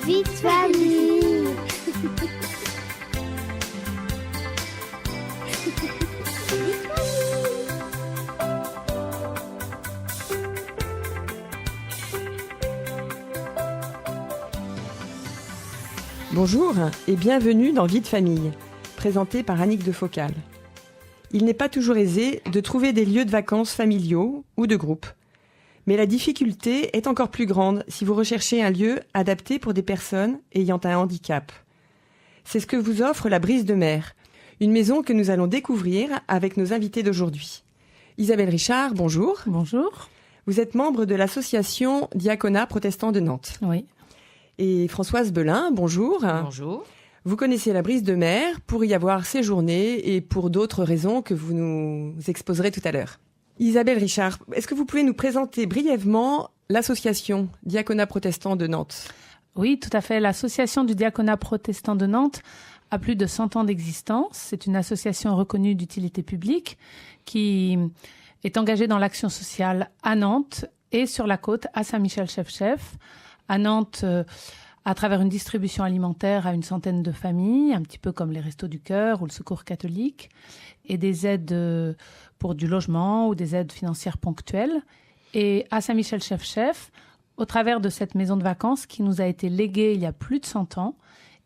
Vie de famille. Bonjour et bienvenue dans Vie de famille, présenté par Annick de Focal. Il n'est pas toujours aisé de trouver des lieux de vacances familiaux ou de groupe. Mais la difficulté est encore plus grande si vous recherchez un lieu adapté pour des personnes ayant un handicap. C'est ce que vous offre la Brise de Mer, une maison que nous allons découvrir avec nos invités d'aujourd'hui. Isabelle Richard, bonjour. Bonjour. Vous êtes membre de l'association Diaconat Protestant de Nantes. Oui. Et Françoise Belin, bonjour. Bonjour. Vous connaissez la Brise de Mer pour y avoir séjourné et pour d'autres raisons que vous nous exposerez tout à l'heure. Isabelle Richard, est-ce que vous pouvez nous présenter brièvement l'association Diaconat Protestant de Nantes ? Oui, tout à fait. L'association du Diaconat Protestant de Nantes a plus de 100 ans d'existence. C'est une association reconnue d'utilité publique qui est engagée dans l'action sociale à Nantes et sur la côte à Saint-Michel-Chef-Chef. À Nantes, à travers une distribution alimentaire à une centaine de familles, un petit peu comme les Restos du Cœur ou le Secours catholique, et des aides pour du logement ou des aides financières ponctuelles. Et à Saint-Michel-Chef-Chef, au travers de cette maison de vacances qui nous a été léguée il y a plus de 100 ans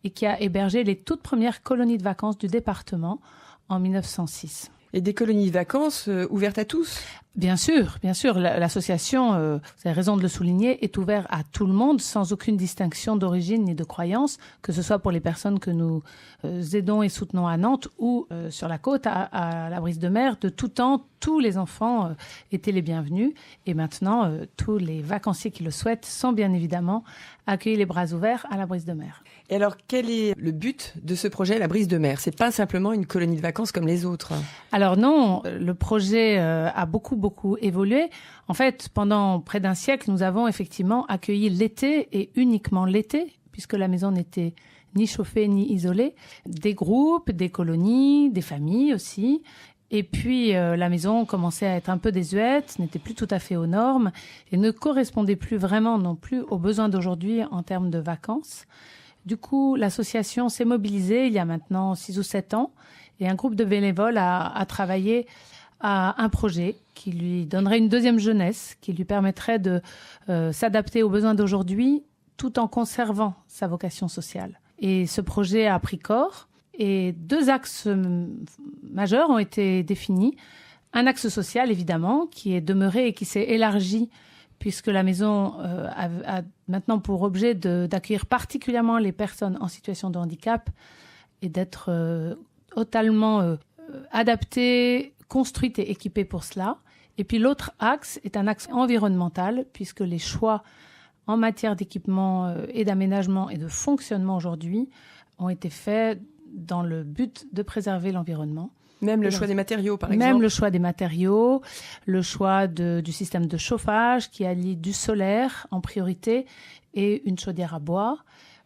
et qui a hébergé les toutes premières colonies de vacances du département en 1906. Et des colonies de vacances ouvertes à tous ? Bien sûr. L'association, vous avez raison de le souligner, est ouverte à tout le monde, sans aucune distinction d'origine ni de croyance, que ce soit pour les personnes que nous aidons et soutenons à Nantes ou sur la côte, à la Brise de Mer. De tout temps, tous les enfants étaient les bienvenus. Et maintenant, tous les vacanciers qui le souhaitent sont bien évidemment accueillis les bras ouverts à la Brise de Mer. Et alors, quel est le but de ce projet, la Brise de Mer ? C'est pas simplement une colonie de vacances comme les autres. Alors non, le projet a beaucoup évolué. En fait, pendant près d'un siècle, nous avons effectivement accueilli l'été et uniquement l'été, puisque la maison n'était ni chauffée ni isolée, des groupes, des colonies, des familles aussi. Et puis, la maison commençait à être un peu désuète, n'était plus tout à fait aux normes et ne correspondait plus vraiment non plus aux besoins d'aujourd'hui en termes de vacances. Du coup, l'association s'est mobilisée il y a maintenant 6 ou 7 ans et un groupe de bénévoles a travaillé à un projet qui lui donnerait une deuxième jeunesse, qui lui permettrait de s'adapter aux besoins d'aujourd'hui tout en conservant sa vocation sociale. Et ce projet a pris corps et 2 axes majeurs ont été définis. Un axe social, évidemment, qui est demeuré et qui s'est élargi puisque la maison a maintenant pour objet d'accueillir particulièrement les personnes en situation de handicap et d'être totalement adaptée, construite et équipée pour cela. Et puis l'autre axe est un axe environnemental, puisque les choix en matière d'équipement et d'aménagement et de fonctionnement aujourd'hui ont été faits dans le but de préserver l'environnement. Même le choix des matériaux, par exemple. Même le choix des matériaux, le choix du système de chauffage qui allie du solaire en priorité et une chaudière à bois.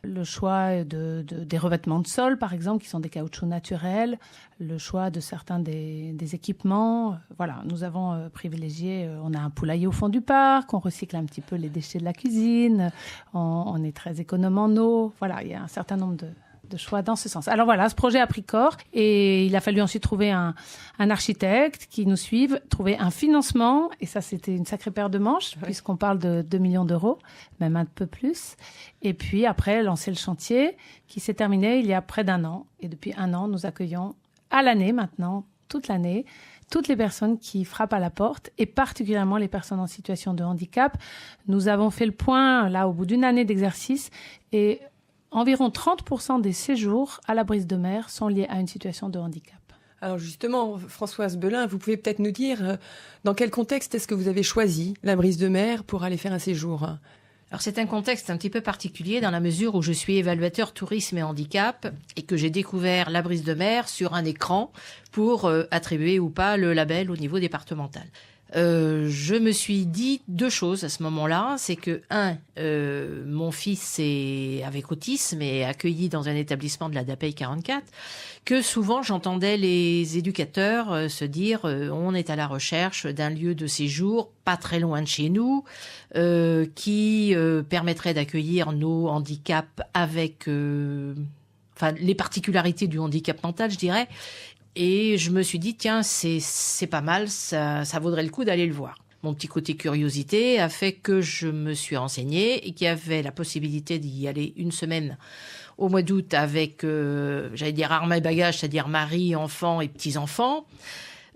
Le choix des revêtements de sol, par exemple, qui sont des caoutchoucs naturels. Le choix de certains des équipements. Voilà, nous avons privilégié, on a un poulailler au fond du parc, on recycle un petit peu les déchets de la cuisine, on est très économe en eau. Voilà, il y a un certain nombre de choix dans ce sens. Alors voilà, ce projet a pris corps et il a fallu ensuite trouver un architecte qui nous suive, trouver un financement, et ça c'était une sacrée paire de manches, puisqu'on parle de 2 millions d'euros, même un peu plus. Et puis après, lancer le chantier qui s'est terminé il y a près d'1 an. Et depuis 1 an, nous accueillons à l'année maintenant, toute l'année, toutes les personnes qui frappent à la porte, et particulièrement les personnes en situation de handicap. Nous avons fait le point, là, au bout d'1 année d'exercice, et environ 30% des séjours à la Brise de Mer sont liés à une situation de handicap. Alors justement, Françoise Belin, vous pouvez peut-être nous dire dans quel contexte est-ce que vous avez choisi la Brise de Mer pour aller faire un séjour ? Alors c'est un contexte un petit peu particulier dans la mesure où je suis évaluateur tourisme et handicap et que j'ai découvert la Brise de Mer sur un écran pour attribuer ou pas le label au niveau départemental. Je me suis dit 2 choses à ce moment-là. C'est que, mon fils avec autisme est accueilli dans un établissement de la DAPEI 44, que souvent j'entendais les éducateurs se dire on est à la recherche d'un lieu de séjour pas très loin de chez nous, qui permettrait d'accueillir nos handicaps avec les particularités du handicap mental, je dirais. Et je me suis dit, tiens, c'est pas mal, ça vaudrait le coup d'aller le voir. Mon petit côté curiosité a fait que je me suis renseignée et qu'il y avait la possibilité d'y aller une semaine au mois d'août avec, j'allais dire armes et bagages, c'est-à-dire mari, enfants et petits-enfants.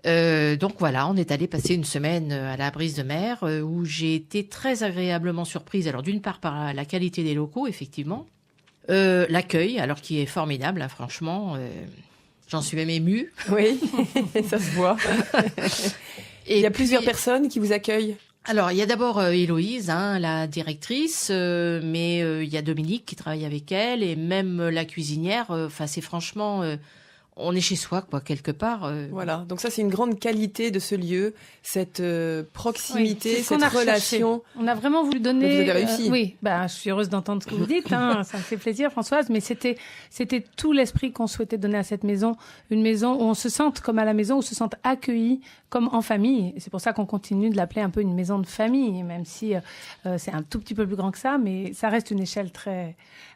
Donc voilà, on est allé passer une semaine à la Brise de Mer où j'ai été très agréablement surprise. Alors d'une part par la qualité des locaux, effectivement. L'accueil, alors qui est formidable, hein, franchement... J'en suis même émue. Oui, ça se voit. Et il y a plusieurs personnes qui vous accueillent. Alors, il y a d'abord Héloïse, la directrice, mais il y a Dominique qui travaille avec elle, et même la cuisinière. C'est franchement... on est chez soi, quoi, quelque part. Voilà, donc ça c'est une grande qualité de ce lieu, cette proximité, oui, cette relation. On a vraiment voulu donner... Donc vous avez réussi. Oui, je suis heureuse d'entendre ce que vous dites, ça me fait plaisir Françoise, mais c'était tout l'esprit qu'on souhaitait donner à cette maison, une maison où on se sente comme à la maison, où on se sente accueilli comme en famille. Et c'est pour ça qu'on continue de l'appeler un peu une maison de famille, même si c'est un tout petit peu plus grand que ça, mais ça reste une échelle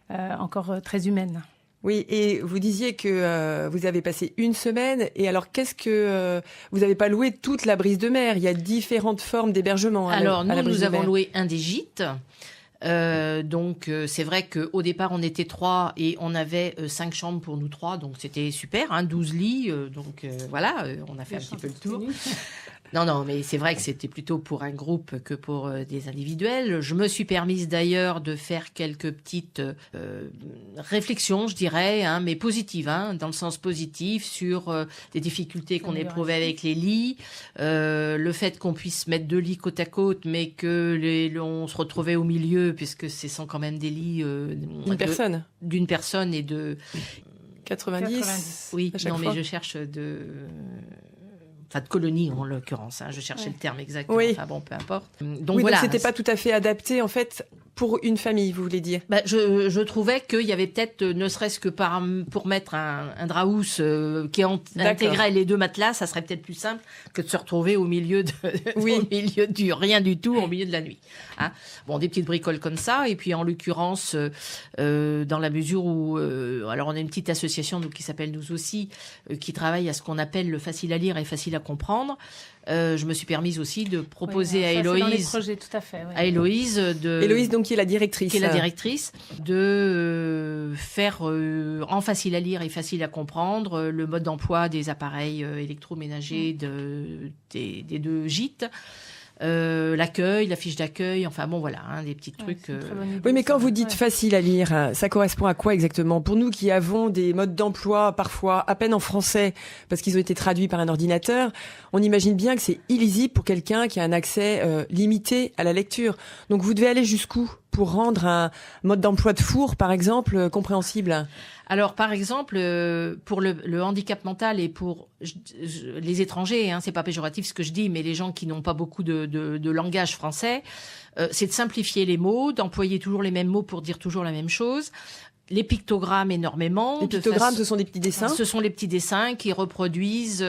encore très humaine. Oui, et vous disiez que vous avez passé une semaine. Et alors, qu'est-ce que vous n'avez pas loué toute la Brise de Mer? Il y a différentes formes d'hébergement. Alors, nous avons loué un des gîtes. Donc, c'est vrai qu'au départ, on était 3 et on avait 5 chambres pour nous 3. Donc, c'était super, 12 lits. Voilà, on a fait un petit peu le tour. Non, mais c'est vrai que c'était plutôt pour un groupe que pour des individuels. Je me suis permise d'ailleurs de faire quelques petites réflexions, je dirais, mais positives, dans le sens positif, sur les difficultés qu'on éprouvait avec les lits, le fait qu'on puisse mettre 2 lits côte à côte, mais que on se retrouvait au milieu, puisque ce sont quand même des lits d'une personne et de 90. Oui, non, mais je cherche de colonie en l'occurrence. Je cherchais le terme exactement. Oui. Peu importe. Donc oui, voilà. Donc c'était pas tout à fait adapté en fait pour une famille, vous voulez dire? Je trouvais qu'il y avait peut-être, ne serait-ce que pour mettre un draus qui intégrait les 2 matelas, ça serait peut-être plus simple que de se retrouver au milieu au milieu du rien du tout, au milieu de la nuit. Des petites bricoles comme ça. Et puis en l'occurrence, dans la mesure où, alors on a une petite association qui s'appelle Nous aussi, qui travaille à ce qu'on appelle le facile à lire et facile à comprendre. Je me suis permise aussi de proposer à Héloïse, dans les projets, tout à fait, à Héloïse donc qui est la directrice, de faire en facile à lire et facile à comprendre le mode d'emploi des appareils électroménagers des 2 gîtes. L'accueil, la fiche d'accueil, des petits trucs. Oui, mais quand vous dites facile à lire, ça correspond à quoi exactement? Pour nous qui avons des modes d'emploi parfois à peine en français parce qu'ils ont été traduits par un ordinateur, on imagine bien que c'est illisible pour quelqu'un qui a un accès limité à la lecture. Donc vous devez aller jusqu'où pour rendre un mode d'emploi de four, par exemple, compréhensible? Alors, par exemple, pour le handicap mental et pour les étrangers, c'est pas péjoratif ce que je dis, mais les gens qui n'ont pas beaucoup de langage français, c'est de simplifier les mots, d'employer toujours les mêmes mots pour dire toujours la même chose. Les pictogrammes énormément. Les pictogrammes, ce sont des petits dessins? Ce sont les petits dessins qui reproduisent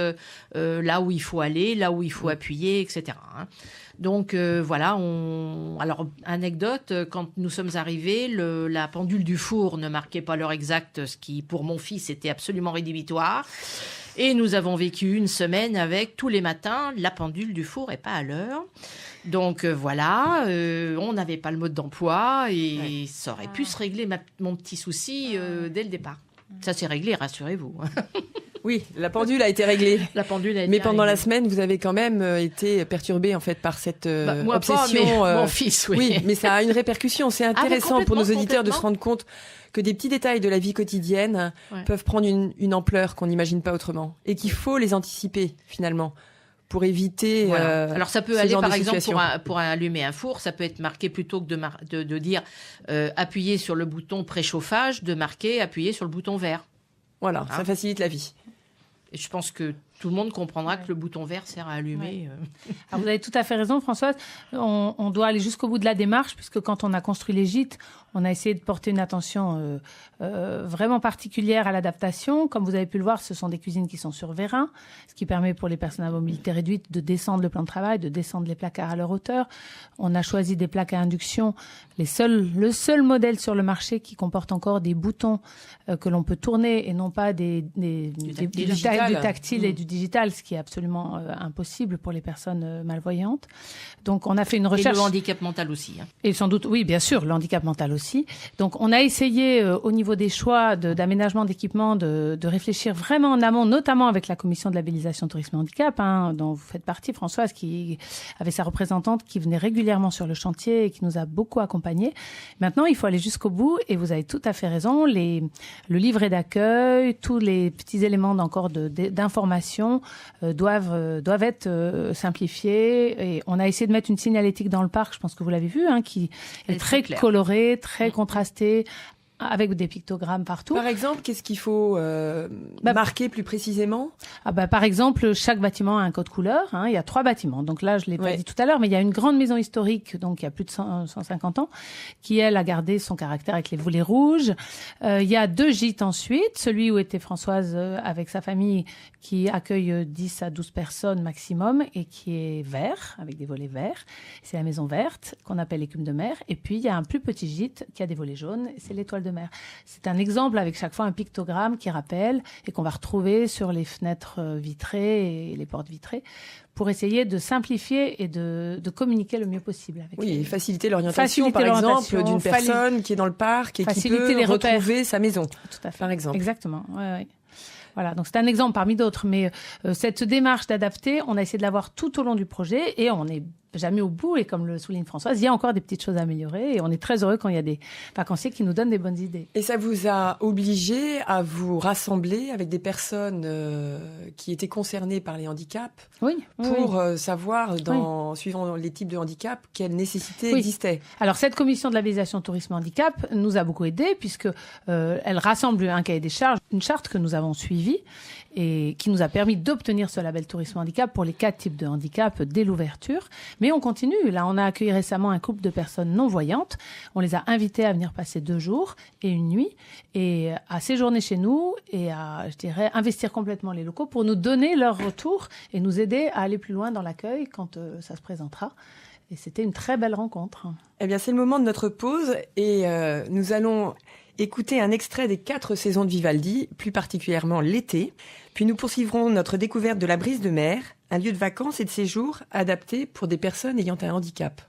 là où il faut aller, là où il faut appuyer, etc. Donc alors anecdote, quand nous sommes arrivés, la pendule du four ne marquait pas l'heure exacte, ce qui pour mon fils était absolument rédhibitoire. Et nous avons vécu une semaine avec tous les matins, la pendule du four est pas à l'heure. Donc on n'avait pas le mode d'emploi et ça aurait pu se régler mon petit souci dès le départ. Ça s'est réglé, rassurez-vous. Oui, la pendule a été réglée. Mais pendant réglée. La semaine, vous avez quand même été perturbée en fait par cette moi obsession. Pas, mais mon fils, oui. Oui, mais ça a une répercussion. C'est intéressant pour nos auditeurs de se rendre compte que des petits détails de la vie quotidienne peuvent prendre une ampleur qu'on n'imagine pas autrement et qu'il faut les anticiper finalement pour éviter. Alors ça peut aller par exemple pour allumer un four, ça peut être marqué plutôt que de dire appuyer sur le bouton préchauffage, de marquer appuyer sur le bouton vert. Voilà, ça facilite la vie. Et je pense que tout le monde comprendra que le bouton vert sert à allumer. Alors, vous avez tout à fait raison, Françoise. On doit aller jusqu'au bout de la démarche, puisque quand on a construit les gîtes, on a essayé de porter une attention vraiment particulière à l'adaptation. Comme vous avez pu le voir, ce sont des cuisines qui sont sur vérin, ce qui permet pour les personnes à mobilité réduite de descendre le plan de travail, de descendre les placards à leur hauteur. On a choisi des plaques à induction, le seul modèle sur le marché qui comporte encore des boutons que l'on peut tourner et non pas du tactile et du digital, ce qui est absolument impossible pour les personnes malvoyantes. Donc, on a fait une recherche. Et le handicap mental aussi. Et sans doute, oui, bien sûr, le handicap mental aussi. Donc, on a essayé, au niveau des choix d'aménagement d'équipements, de réfléchir vraiment en amont, notamment avec la commission de labellisation tourisme et handicap, dont vous faites partie, Françoise, qui avait sa représentante qui venait régulièrement sur le chantier et qui nous a beaucoup accompagnés. Maintenant, il faut aller jusqu'au bout et vous avez tout à fait raison. Le livret d'accueil, tous les petits éléments d'information doivent être simplifiés. Et on a essayé de mettre une signalétique dans le parc, je pense que vous l'avez vu, qui est très colorée, très contrastée, avec des pictogrammes partout. Par exemple, qu'est-ce qu'il faut marquer plus précisément ? Par exemple, chaque bâtiment a un code couleur. Il y a 3 bâtiments. Donc là, je l'ai pas dit tout à l'heure, mais il y a une grande maison historique, donc il y a plus de 150 ans, qui, elle, a gardé son caractère avec les volets rouges. Il y a 2 gîtes ensuite. Celui où était Françoise avec sa famille, qui accueille 10 à 12 personnes maximum et qui est vert, avec des volets verts. C'est la maison verte, qu'on appelle l'écume de mer. Et puis, il y a un plus petit gîte qui a des volets jaunes, c'est l'étoile de mer. C'est un exemple avec chaque fois un pictogramme qui rappelle et qu'on va retrouver sur les fenêtres vitrées et les portes vitrées pour essayer de simplifier et de communiquer le mieux possible. Et faciliter l'orientation, par exemple, d'une personne qui est dans le parc et qui peut retrouver sa maison. Tout à fait. Par exemple. Exactement. Ouais. Voilà, donc c'est un exemple parmi d'autres, mais cette démarche d'adapter, on a essayé de l'avoir tout au long du projet et on n'est jamais au bout. Et comme le souligne Françoise, il y a encore des petites choses à améliorer et on est très heureux quand il y a des vacanciers qui nous donnent des bonnes idées. Et ça vous a obligé à vous rassembler avec des personnes qui étaient concernées par les handicaps pour savoir, suivant les types de handicap, quelles nécessités existaient. Alors, cette commission de labellisation tourisme handicap nous a beaucoup aidés puisque elle rassemble un cahier des charges, une charte que nous avons suivie et qui nous a permis d'obtenir ce label tourisme handicap pour les 4 types de handicap dès l'ouverture. Mais on continue. Là, on a accueilli récemment un couple de personnes non-voyantes. On les a invités à venir passer 2 jours et 1 nuit et à séjourner chez nous et à, je dirais, investir complètement les locaux pour nous donner leur retour et nous aider à aller plus loin dans l'accueil quand ça se présentera. Et c'était une très belle rencontre. Eh bien, c'est le moment de notre pause et nous allons écouter un extrait des 4 saisons de Vivaldi, plus particulièrement l'été. Puis nous poursuivrons notre découverte de la Brise de Mer, un lieu de vacances et de séjour adapté pour des personnes ayant un handicap.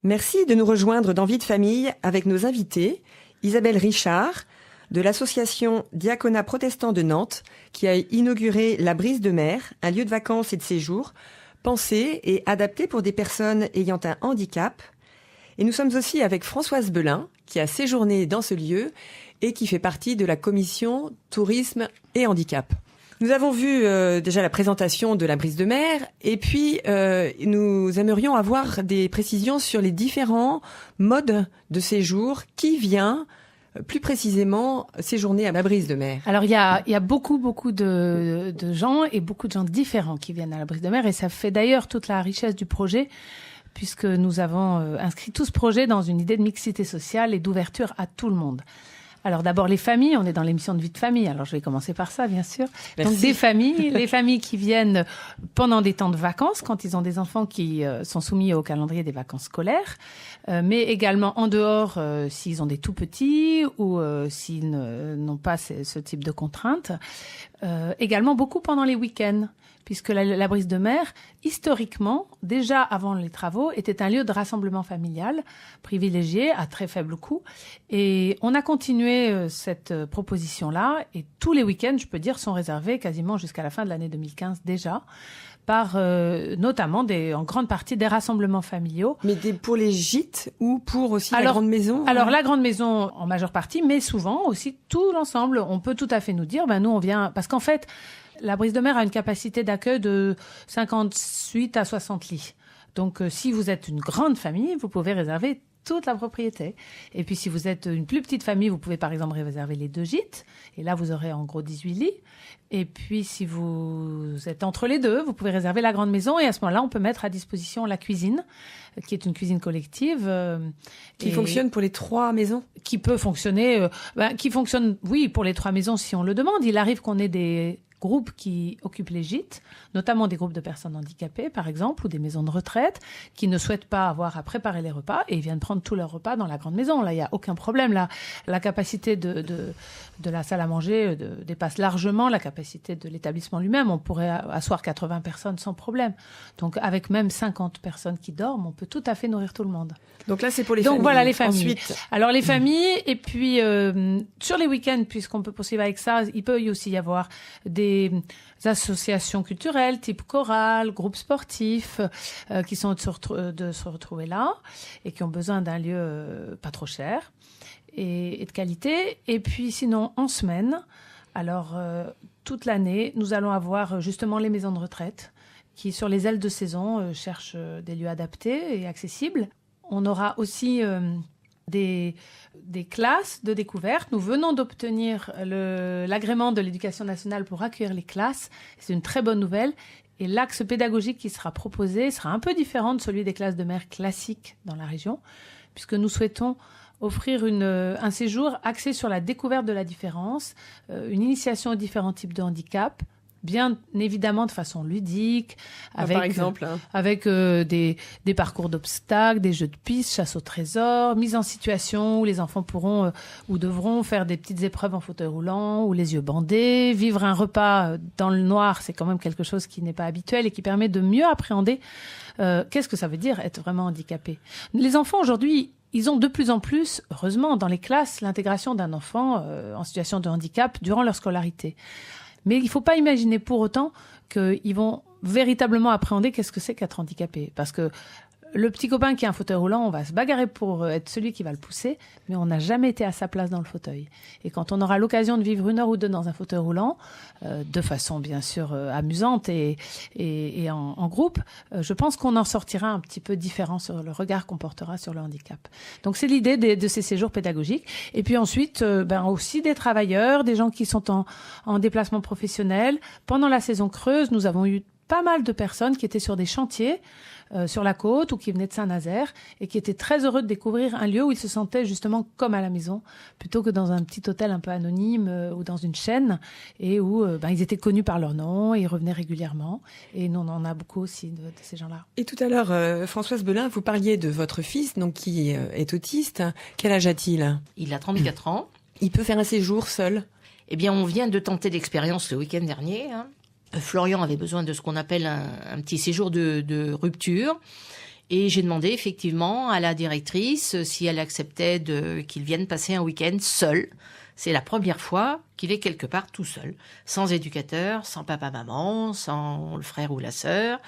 Merci de nous rejoindre dans Vie de famille avec nos invités, Isabelle Richard, de l'association Diaconat Protestant de Nantes, qui a inauguré la Brise de Mer, un lieu de vacances et de séjour, pensé et adapté pour des personnes ayant un handicap. Et nous sommes aussi avec Françoise Belin, qui a séjourné dans ce lieu et qui fait partie de la commission Tourisme et Handicap. Nous avons vu déjà la présentation de la brise de mer et puis nous aimerions avoir des précisions sur les différents modes de séjour. Qui vient plus précisément séjourner à la brise de mer? Alors il y a beaucoup de gens et beaucoup de gens différents qui viennent à la brise de mer et ça fait d'ailleurs toute la richesse du projet puisque nous avons inscrit tout ce projet dans une idée de mixité sociale et d'ouverture à tout le monde. Alors d'abord les familles, on est dans l'émission de vie de famille, alors je vais commencer par ça bien sûr. Merci. Donc les familles qui viennent pendant des temps de vacances, quand ils ont des enfants qui sont soumis au calendrier des vacances scolaires, mais également en dehors s'ils ont des tout petits ou s'ils n'ont pas ce type de contraintes. Également beaucoup pendant les week-ends. Puisque la brise de mer, historiquement, déjà avant les travaux, était un lieu de rassemblement familial privilégié à très faible coût. Et on a continué cette proposition-là et tous les week-ends, je peux dire, sont réservés quasiment jusqu'à la fin de l'année 2015 déjà par notamment en grande partie des rassemblements familiaux. Mais pour les gîtes ou pour aussi la grande maison? Alors la grande maison en majeure partie, mais souvent aussi tout l'ensemble. On peut tout à fait nous dire, nous on vient... Parce qu'en fait, la brise de mer a une capacité d'accueil de 58 à 60 lits. Donc, si vous êtes une grande famille, vous pouvez réserver toute la propriété. Et puis, si vous êtes une plus petite famille, vous pouvez par exemple réserver les 2 gîtes. Et là, vous aurez en gros 18 lits. Et puis, si vous êtes entre les deux, vous pouvez réserver la grande maison. Et à ce moment-là, on peut mettre à disposition la cuisine, qui est une cuisine collective. Qui fonctionne pour les 3 maisons? Qui peut fonctionner, qui fonctionne, oui, pour les 3 maisons si on le demande. Il arrive qu'on ait des groupes qui occupent les gîtes, notamment des groupes de personnes handicapées, par exemple, ou des maisons de retraite, qui ne souhaitent pas avoir à préparer les repas et ils viennent prendre tous leurs repas dans la grande maison. Là, il n'y a aucun problème. Là, la capacité de la salle à manger dépasse largement la capacité de l'établissement lui-même. On pourrait asseoir 80 personnes sans problème. Donc, avec même 50 personnes qui dorment, on peut tout à fait nourrir tout le monde. Donc là, c'est pour les familles. Donc voilà les familles. Ensuite... Alors les familles, et puis sur les week-ends, puisqu'on peut poursuivre avec ça, il peut aussi y avoir des associations culturelles, type chorale, groupes sportifs, qui sont de se retrouver là et qui ont besoin d'un lieu pas trop cher et de qualité. Et puis sinon, en semaine, alors toute l'année, nous allons avoir justement les maisons de retraite qui, sur les ailes de saison, cherchent des lieux adaptés et accessibles. On aura aussi des classes de découverte. Nous venons d'obtenir l'agrément de l'Éducation nationale pour accueillir les classes. C'est une très bonne nouvelle. Et l'axe pédagogique qui sera proposé sera un peu différent de celui des classes de mer classiques dans la région, puisque nous souhaitons offrir un séjour axé sur la découverte de la différence, une initiation aux différents types de handicap, bien évidemment de façon ludique, avec, par exemple, avec des parcours d'obstacles, des jeux de piste, chasse au trésor, mise en situation où les enfants pourront ou devront faire des petites épreuves en fauteuil roulant ou les yeux bandés, vivre un repas dans le noir, c'est quand même quelque chose qui n'est pas habituel et qui permet de mieux appréhender qu'est-ce que ça veut dire être vraiment handicapé. Les enfants aujourd'hui, ils ont de plus en plus, heureusement, dans les classes, l'intégration d'un enfant en situation de handicap durant leur scolarité. Mais il ne faut pas imaginer pour autant qu'ils vont véritablement appréhender qu'est-ce que c'est qu'être handicapé. Parce que le petit copain qui a un fauteuil roulant, on va se bagarrer pour être celui qui va le pousser, mais on n'a jamais été à sa place dans le fauteuil. Et quand on aura l'occasion de vivre 1 heure ou 2 dans un fauteuil roulant, de façon bien sûr amusante et en groupe, je pense qu'on en sortira un petit peu différent sur le regard qu'on portera sur le handicap. Donc c'est l'idée de ces séjours pédagogiques. Et puis ensuite, aussi des travailleurs, des gens qui sont en déplacement professionnel. Pendant la saison creuse, nous avons eu pas mal de personnes qui étaient sur des chantiers sur la côte ou qui venaient de Saint-Nazaire et qui étaient très heureux de découvrir un lieu où ils se sentaient justement comme à la maison plutôt que dans un petit hôtel un peu anonyme ou dans une chaîne et où ils étaient connus par leur nom et ils revenaient régulièrement. Et nous, on en a beaucoup aussi de ces gens-là. Et tout à l'heure, Françoise Belin, vous parliez de votre fils donc qui est autiste. Quel âge a-t-il ? Il a 34 ans. Il peut faire un séjour seul ? Eh bien, on vient de tenter l'expérience le week-end dernier, Florian avait besoin de ce qu'on appelle un petit séjour de rupture. Et j'ai demandé effectivement à la directrice si elle acceptait qu'il vienne passer un week-end seul. C'est la première fois qu'il est quelque part tout seul, sans éducateur, sans papa-maman, sans le frère ou la sœur.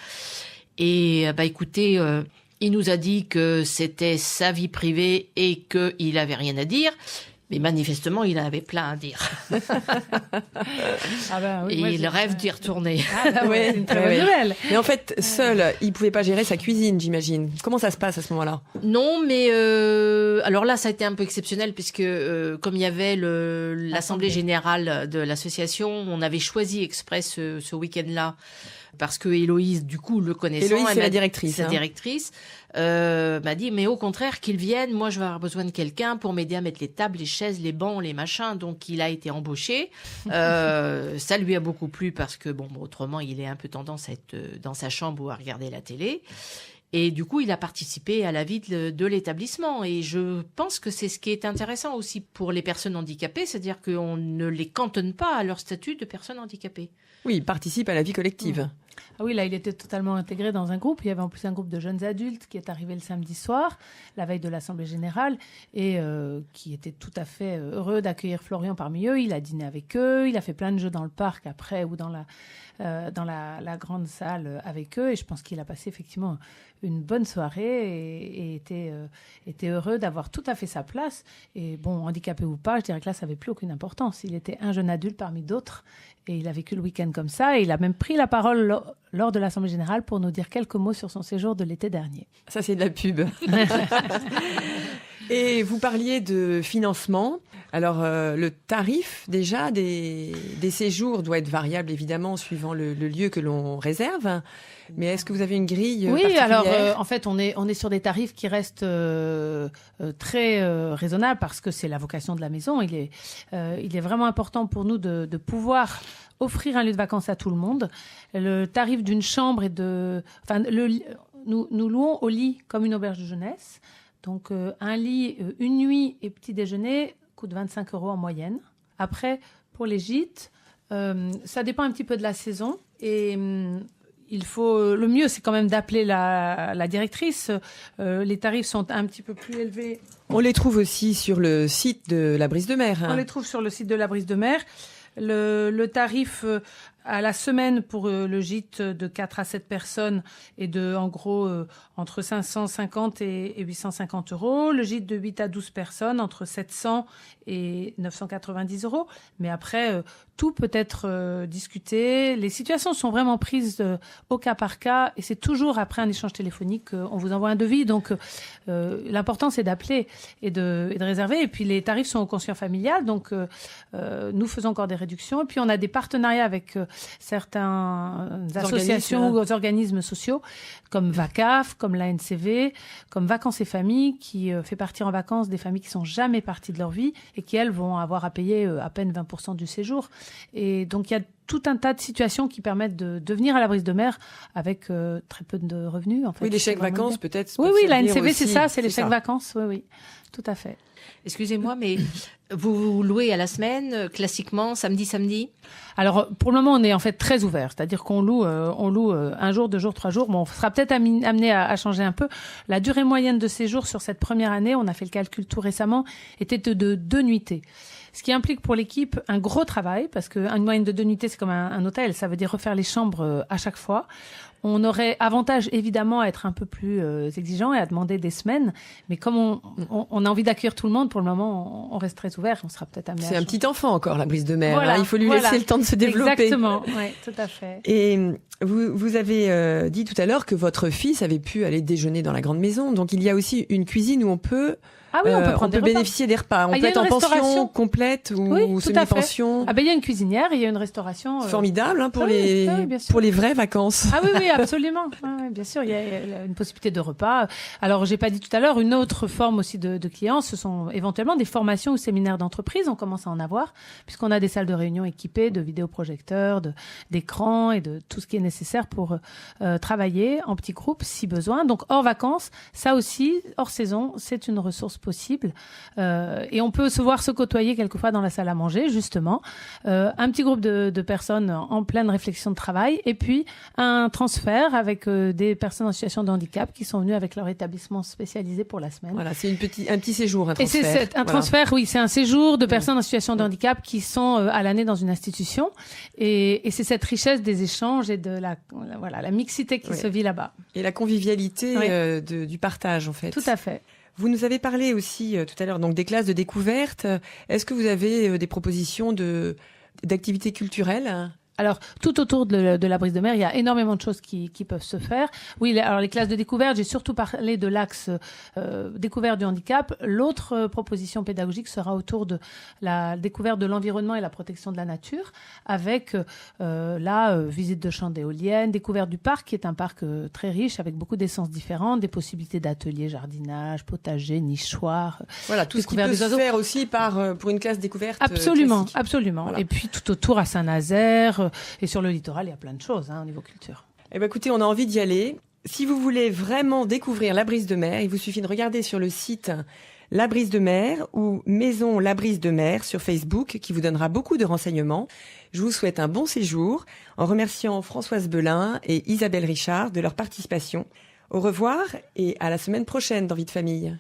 Et écoutez, il nous a dit que c'était sa vie privée et qu'il avait rien à dire. Mais manifestement, il avait plein à dire. Oui, et il rêve d'y retourner. C'est une très bonne nouvelle. Mais en fait, seul, il pouvait pas gérer sa cuisine, j'imagine. Comment ça se passe à ce moment-là? Non, mais alors là, ça a été un peu exceptionnel puisque comme il y avait l'assemblée générale de l'association, on avait choisi exprès ce week-end-là parce que Héloïse, du coup, le connaissant, Héloïse, c'est la directrice. Sa directrice m'a dit, mais au contraire, qu'il vienne, moi je vais avoir besoin de quelqu'un pour m'aider à mettre les tables, les chaises, les bancs, les machins. Donc il a été embauché. Ça lui a beaucoup plu parce que, autrement, il est un peu tendance à être dans sa chambre ou à regarder la télé. Et du coup, il a participé à la vie de l'établissement. Et je pense que c'est ce qui est intéressant aussi pour les personnes handicapées, c'est-à-dire qu'on ne les cantonne pas à leur statut de personnes handicapées. Oui, il participe à la vie collective. Ah oui, là, il était totalement intégré dans un groupe. Il y avait en plus un groupe de jeunes adultes qui est arrivé le samedi soir, la veille de l'Assemblée générale, et qui était tout à fait heureux d'accueillir Florian parmi eux. Il a dîné avec eux, il a fait plein de jeux dans le parc après ou dans la grande salle avec eux. Et je pense qu'il a passé effectivement une bonne soirée et était heureux d'avoir tout à fait sa place. Et handicapé ou pas, je dirais que là, ça n'avait plus aucune importance. Il était un jeune adulte parmi d'autres et il a vécu le week-end comme ça. Et il a même pris la parole lors de l'Assemblée générale pour nous dire quelques mots sur son séjour de l'été dernier. Ça, c'est de la pub. Et vous parliez de financement. Alors, le tarif, déjà, des séjours doit être variable, évidemment, suivant le lieu que l'on réserve. Mais est-ce que vous avez une grille particulière? Alors, en fait, on est sur des tarifs qui restent très raisonnables parce que c'est la vocation de la maison. Il est vraiment important pour nous de pouvoir offrir un lieu de vacances à tout le monde. Le tarif d'une chambre nous louons au lit comme une auberge de jeunesse. Donc, un lit, une nuit et petit déjeuner coûte 25 € en moyenne. Après, pour les gîtes, ça dépend un petit peu de la saison. Et le mieux, c'est quand même d'appeler la directrice. Les tarifs sont un petit peu plus élevés. On les trouve aussi sur le site de la Brise de Mer. On les trouve sur le site de la Brise de Mer. Le tarif à la semaine pour le gîte de 4 à 7 personnes est de, en gros, entre 550 et 850 €. Le gîte de 8 à 12 personnes, entre 700 et 990 €. Mais après, tout peut être discuté. Les situations sont vraiment prises au cas par cas et c'est toujours après un échange téléphonique qu'on vous envoie un devis. Donc, l'important, c'est d'appeler et de réserver. Et puis, les tarifs sont au quotient familial. Donc, nous faisons encore des réductions. Et puis, on a des partenariats avec certaines associations ou organismes sociaux comme VACAF, comme l'ANCV, comme Vacances et Familles, qui fait partir en vacances des familles qui sont jamais parties de leur vie et qui, elles, vont avoir à payer à peine 20% du séjour. Et donc, il y a tout un tas de situations qui permettent de venir à la Brise de Mer avec très peu de revenus. En fait. Oui, les chèques vacances, peut-être. Oui, la NCV, c'est ça, c'est les chèques vacances. Oui, tout à fait. Excusez-moi, mais vous louez à la semaine, classiquement, samedi? Alors, pour le moment, on est en fait très ouvert. C'est-à-dire qu'on loue, un jour, 2 jours, 3 jours. Bon, on sera peut-être amené à changer un peu. La durée moyenne de séjour sur cette première année, on a fait le calcul tout récemment, était de 2 nuitées. Ce qui implique pour l'équipe un gros travail, parce qu'une moyenne de 2 nuitées, c'est comme un hôtel. Ça veut dire refaire les chambres à chaque fois. On aurait avantage, évidemment, à être un peu plus exigeant et à demander des semaines. Mais comme on a envie d'accueillir tout le monde, pour le moment, on reste très ouvert. On sera peut-être amené à changer. C'est un petit enfant encore, la Brise de Mer. Voilà, Il faut lui laisser le temps de se développer. Exactement, oui, tout à fait. Et vous avez dit tout à l'heure que votre fils avait pu aller déjeuner dans la grande maison. Donc, il y a aussi une cuisine où on peut... Ah oui, on peut bénéficier des repas. On peut être en pension complète ou semi-pension. Ah ben il y a une cuisinière, il y a une restauration. Formidable pour les vraies vacances. Ah oui, absolument. Oui, bien sûr, il y a une possibilité de repas. Alors, j'ai pas dit tout à l'heure, une autre forme aussi de clients, ce sont éventuellement des formations ou séminaires d'entreprise. On commence à en avoir, puisqu'on a des salles de réunion équipées de vidéoprojecteurs, d'écrans et de tout ce qui est nécessaire pour travailler en petits groupes si besoin. Donc, hors vacances, ça aussi, hors saison, c'est une ressource possible. Et on peut se côtoyer quelquefois dans la salle à manger, justement. Un petit groupe de personnes en pleine réflexion de travail. Et puis, un transfert avec des personnes en situation de handicap qui sont venues avec leur établissement spécialisé pour la semaine. Voilà, c'est un petit séjour, un transfert. Et c'est transfert, oui, c'est un séjour de personnes en situation de handicap qui sont à l'année dans une institution. Et c'est cette richesse des échanges et de la mixité qui se vit là-bas. Et la convivialité du partage, en fait. Tout à fait. Vous nous avez parlé aussi tout à l'heure donc des classes de découverte. Est-ce que vous avez des propositions d'activités culturelles ? Alors, tout autour de la brise de mer, il y a énormément de choses qui peuvent se faire. Oui, alors les classes de découverte, j'ai surtout parlé de l'axe découverte du handicap. L'autre proposition pédagogique sera autour de la découverte de l'environnement et la protection de la nature, avec visite de champs d'éoliennes, découverte du parc, qui est un parc très riche, avec beaucoup d'essences différentes, des possibilités d'ateliers, jardinage, potager, nichoirs. Voilà, tout ce qui peut se faire aussi pour une classe découverte. Absolument, classique. Absolument. Voilà. Et puis tout autour à Saint-Nazaire, et sur le littoral, il y a plein de choses au niveau culture. Eh ben, écoutez, on a envie d'y aller. Si vous voulez vraiment découvrir la brise de mer, il vous suffit de regarder sur le site La Brise de Mer ou Maison La Brise de Mer sur Facebook, qui vous donnera beaucoup de renseignements. Je vous souhaite un bon séjour en remerciant Françoise Belin et Isabelle Richard de leur participation. Au revoir et à la semaine prochaine dans Vie de famille.